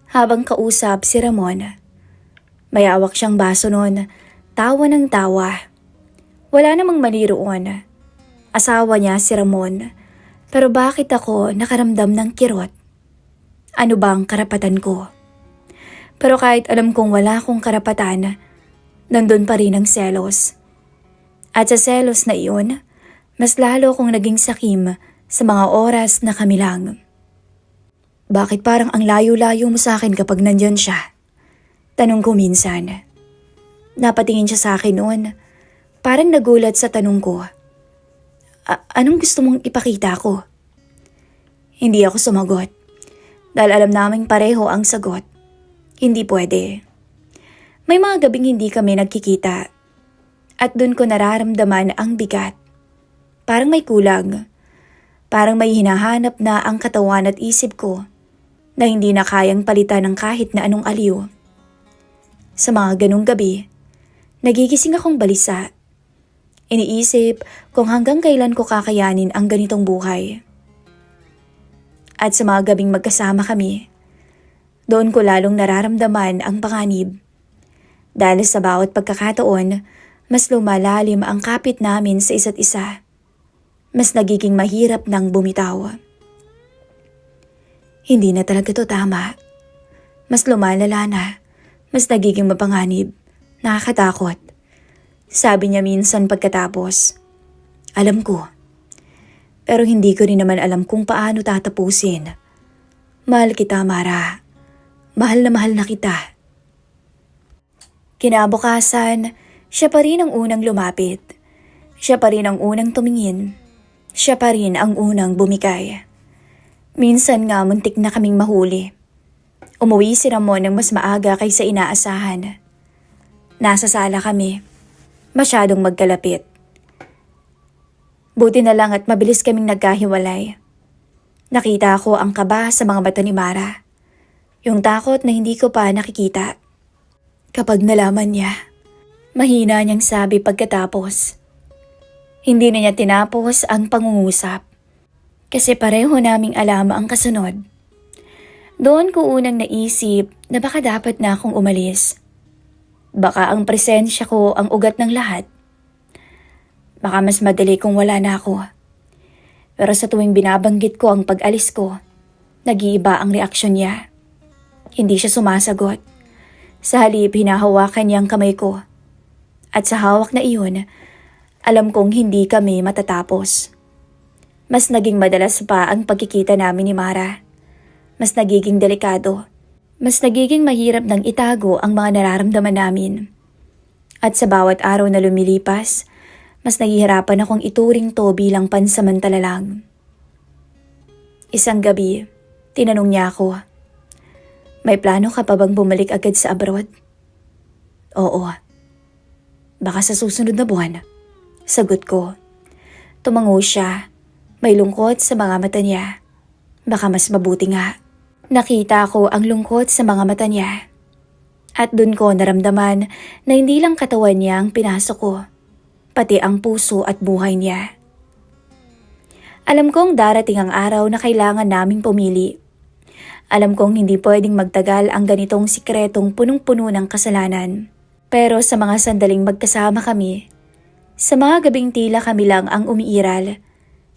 habang kausap si Ramon. May awak siyang baso noon, tawa ng tawa. Wala namang mali roon. Asawa niya si Ramon, pero bakit ako nakaramdam ng kirot? Ano bang karapatan ko? Pero kahit alam kong wala akong karapatan, nandun pa rin ang selos. At sa selos na iyon, mas lalo kong naging sakim sa mga oras na kami lang. Bakit parang ang layo-layo mo sa akin kapag nandyan siya? Tanong ko minsan. Napatingin siya sa akin noon. Parang nagulat sa tanong ko. Anong gusto mong ipakita ko? Hindi ako sumagot. Dahil alam naming pareho ang sagot. Hindi pwede. May mga gabing hindi kami nagkikita. At dun ko nararamdaman ang bigat. Parang may kulang. Parang may hinahanap na ang katawan at isip ko na hindi na kayang palitan ng kahit na anong aliw. Sa mga ganong gabi, nagigising akong balisa. Iniisip kung hanggang kailan ko kakayanin ang ganitong buhay. At sa mga gabing magkasama kami, doon ko lalong nararamdaman ang panganib. Dahil sa bawat pagkakataon, mas lumalalim ang kapit namin sa isa't isa. Mas nagiging mahirap nang bumitaw. Hindi na talaga to tama. Mas lumalala na. Mas nagiging mapanganib, nakakatakot. Sabi niya minsan pagkatapos, alam ko. Pero hindi ko rin naman alam kung paano tatapusin. Mahal kita, Mara. Mahal na kita. Kinabukasan, siya pa rin ang unang lumapit. Siya pa rin ang unang tumingin. Siya pa rin ang unang bumigay. Minsan nga muntik na kaming mahuli. Umuwi si Ramon ng mas maaga kaysa inaasahan. Nasa sala kami. Masyadong magkalapit. Buti na lang at mabilis kaming nagkahiwalay. Nakita ko ang kaba sa mga mata ni Mara. Yung takot na hindi ko pa nakikita. Kapag nalaman niya, mahina niyang sabi pagkatapos. Hindi na niya tinapos ang pangungusap. Kasi pareho naming alam ang kasunod. Doon ko unang naisip na baka dapat na akong umalis. Baka ang presensya ko ang ugat ng lahat. Baka mas madali kung wala na ako. Pero sa tuwing binabanggit ko ang pag-alis ko, nag-iiba ang reaksyon niya. Hindi siya sumasagot. Sa halip, hinahawakan niya ang kamay ko. At sa hawak na iyon, alam kong hindi kami matatapos. Mas naging madalas pa ang pagkikita namin ni Mara. Mas nagiging delikado. Mas nagiging mahirap nang itago ang mga nararamdaman namin. At sa bawat araw na lumilipas, mas nahihirapan akong ituring to bilang pansamantala lang. Isang gabi, tinanong niya ako, may plano ka pa bang bumalik agad sa abroad? Oo. Baka sa susunod na buwan. Sagot ko. Tumango siya. May lungkot sa mga mata niya. Baka mas mabuti nga. Nakita ko ang lungkot sa mga mata niya. At dun ko naramdaman na hindi lang katawan niya ang pinasok ko, pati ang puso at buhay niya. Alam kong darating ang araw na kailangan naming pumili. Alam kong hindi pwedeng magtagal ang ganitong sikretong punong-puno ng kasalanan. Pero sa mga sandaling magkasama kami, sa mga gabing tila kami lang ang umiiral,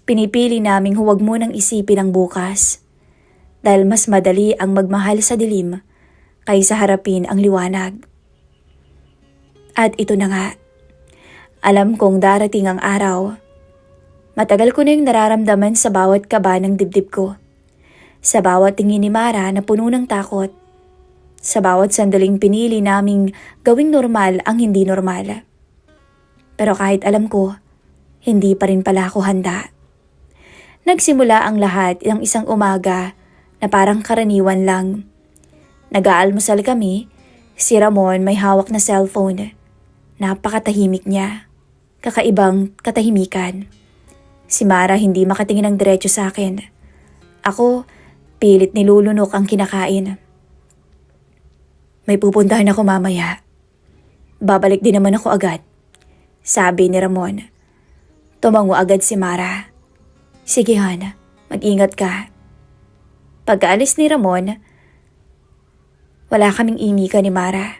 pinipili naming huwag munang isipin ang bukas. Dahil mas madali ang magmahal sa dilim kaysa harapin ang liwanag. At ito na nga, alam kong darating ang araw. Matagal ko na yung nararamdaman sa bawat kaba ng dibdib ko. Sa bawat tingin ni Mara na puno ng takot. Sa bawat sandaling pinili naming gawing normal ang hindi normal. Pero kahit alam ko, hindi pa rin pala ako handa. Nagsimula ang lahat ng isang umaga na parang karaniwan lang. Nag-aalmusal kami, si Ramon may hawak na cellphone. Napakatahimik niya. Kakaibang katahimikan. Si Mara hindi makatingin ng diretso sa akin. Ako, pilit nilulunok ang kinakain. May pupuntahan ako mamaya. Babalik din naman ako agad, sabi ni Ramon. Tumango agad si Mara. Sige Han, mag-ingat ka. Pagkaalis ni Ramon, wala kaming imika ni Mara.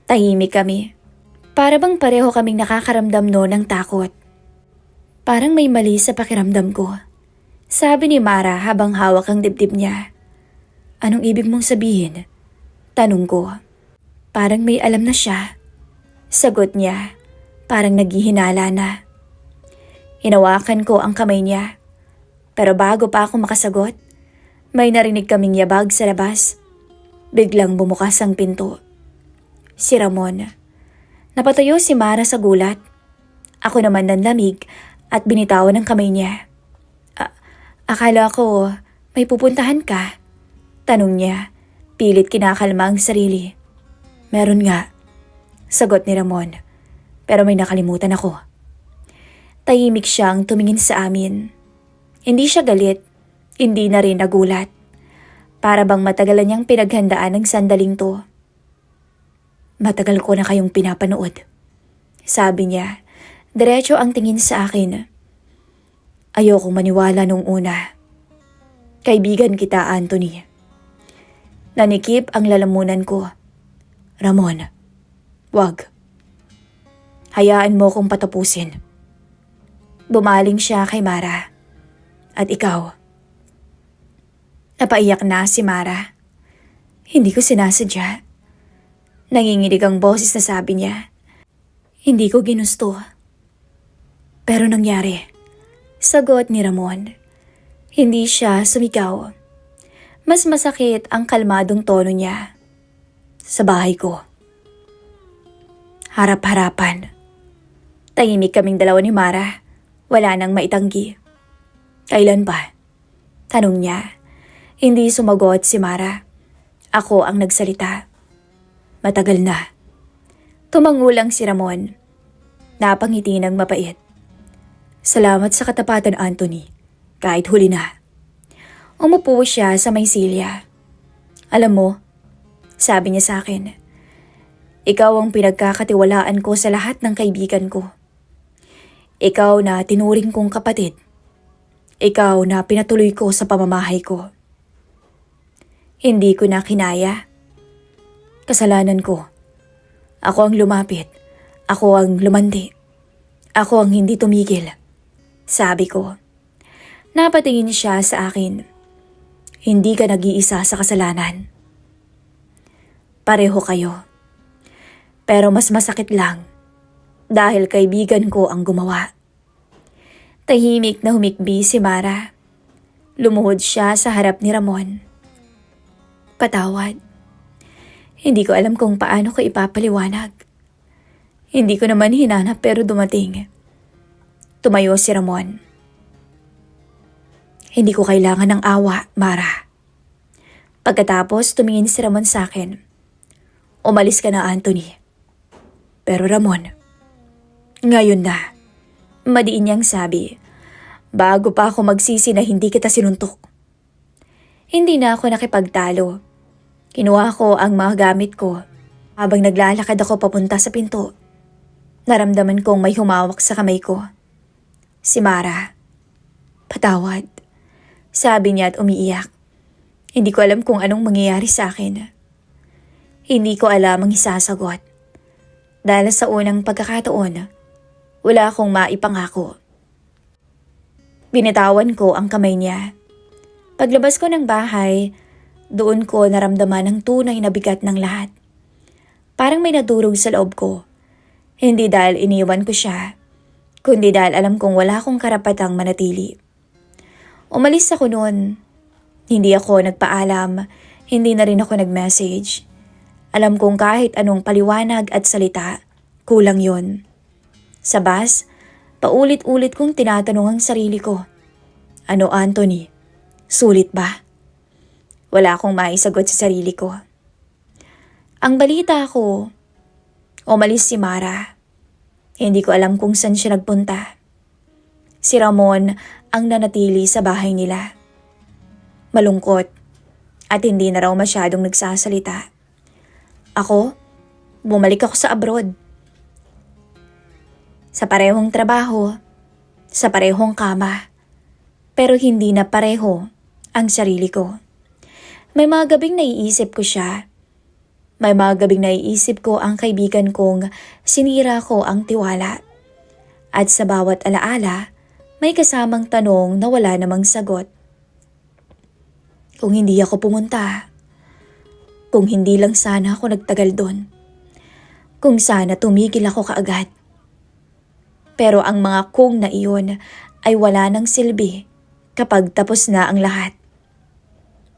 Tahimik kami. Para bang pareho kaming nakakaramdam noon ng takot. Parang may mali sa pakiramdam ko. Sabi ni Mara habang hawak ang dibdib niya. Anong ibig mong sabihin? Tanong ko. Parang may alam na siya. Sagot niya, parang naghihinala na. Hinawakan ko ang kamay niya. Pero bago pa ako makasagot, may narinig kaming yabag sa labas. Biglang bumukas ang pinto. Si Ramon. Napatayo si Mara sa gulat. Ako naman nanlamig at binitawan ng kamay niya. Akala ko may pupuntahan ka. Tanong niya, pilit kinakalma ang sarili. Meron nga, sagot ni Ramon. Pero may nakalimutan ako. Tahimik siyang tumingin sa amin. Hindi siya galit, hindi na rin nagulat. Para bang matagalan niyang pinaghandaan ng sandaling to. Matagal ko na kayong pinapanood. Sabi niya, diretso ang tingin sa akin. Ayokong maniwala nung una. Kaibigan kita, Anthony. Nanikip ang lalamunan ko. Ramon, wag. Hayaan mo kong patapusin. Bumaling siya kay Mara. At ikaw. Napaiyak na si Mara. Hindi ko sinasadya. Nanginginig ang boses na sabi niya. Hindi ko ginusto. Pero nangyari. Sagot ni Ramon. Hindi siya sumigaw. Mas masakit ang kalmadong tono niya. Sa bahay ko. Harap-harapan. Tahimik kaming dalawa ni Mara. Wala nang maitanggi. Kailan ba? Tanong niya. Hindi sumagot si Mara. Ako ang nagsalita. Matagal na. Tumangulang si Ramon. Napangiti ng mapait. Salamat sa katapatan, Anthony. Kahit huli na. Umupo siya sa may silya. Alam mo, sabi niya sa akin, ikaw ang pinagkakatiwalaan ko sa lahat ng kaibigan ko. Ikaw na tinuring kong kapatid. Ikaw na pinatuloy ko sa pamamahay ko. Hindi ko na kinaya. Kasalanan ko. Ako ang lumapit. Ako ang lumandi. Ako ang hindi tumigil. Sabi ko. Napatingin siya sa akin. Hindi ka nag-iisa sa kasalanan. Pareho kayo. Pero mas masakit lang dahil kaibigan ko ang gumawa. Tahimik na humikbi si Mara. Lumuhod siya sa harap ni Ramon. Patawad. Hindi ko alam kung paano ko ipapaliwanag. Hindi ko naman hinanap pero dumating. Tumayo si Ramon. Hindi ko kailangan ng awa, Mara. Pagkatapos tumingin si Ramon sa akin. Umalis ka na, Anthony. Pero Ramon, ngayon na. Madiin niyang sabi, bago pa ako magsisi na hindi kita sinuntok. Hindi na ako nakipagtalo. Kinuha ko ang mga gamit ko. Habang naglalakad ako papunta sa pinto, naramdaman kong may humawak sa kamay ko. Si Mara. Patawad. Sabi niya at umiiyak. Hindi ko alam kung anong mangyayari sa akin. Hindi ko alam ang isasagot. Dahil sa unang pagkakataon, wala akong maipangako. Binitawan ko ang kamay niya. Paglabas ko ng bahay, doon ko naramdaman ang tunay na bigat ng lahat. Parang may nadurog sa loob ko. Hindi dahil iniwan ko siya, kundi dahil alam kong wala akong karapatang manatili. Umalis ako noon. Hindi ako nagpaalam, hindi na rin ako nag-message. Alam kong kahit anong paliwanag at salita, kulang yon. Sa bus, paulit-ulit kong tinatanong ang sarili ko. Ano, Anthony? Sulit ba? Wala akong maisagot sa sarili ko. Ang balita ko, umalis si Mara. Hindi ko alam kung saan siya nagpunta. Si Ramon ang nanatili sa bahay nila. Malungkot at hindi na raw masyadong nagsasalita. Ako, bumalik ako sa abroad. Sa parehong trabaho, sa parehong kama, pero hindi na pareho ang sarili ko. May mga gabing naiisip ko siya. May mga gabing naiisip ko ang kaibigan kong sinira ko ang tiwala. At sa bawat alaala, may kasamang tanong na wala namang sagot. Kung hindi ako pumunta, kung hindi lang sana ako nagtagal doon, kung sana tumigil ako kaagad. Pero ang mga kung na iyon ay wala ng silbi kapag tapos na ang lahat.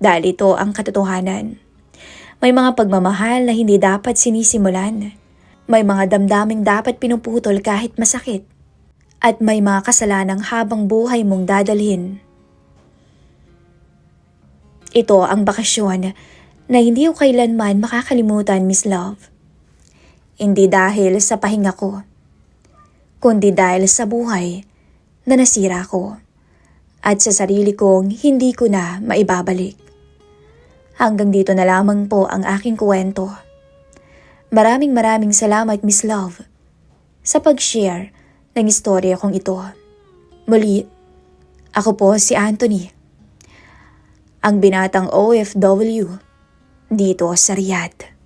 Dahil ito ang katotohanan. May mga pagmamahal na hindi dapat sinisimulan. May mga damdaming dapat pinuputol kahit masakit. At may mga kasalanang habang buhay mong dadalhin. Ito ang bakasyon na hindi ko kailanman makakalimutan, Miss Love. Hindi dahil sa pahinga ko, kundi dahil sa buhay na nasira ko at sa sarili kong hindi ko na maibabalik. Hanggang dito na lamang po ang aking kwento. Maraming salamat, Miss Love, sa pag-share ng istorya kong ito. Muli, ako po si Anthony, ang binatang OFW dito sa Riyadh.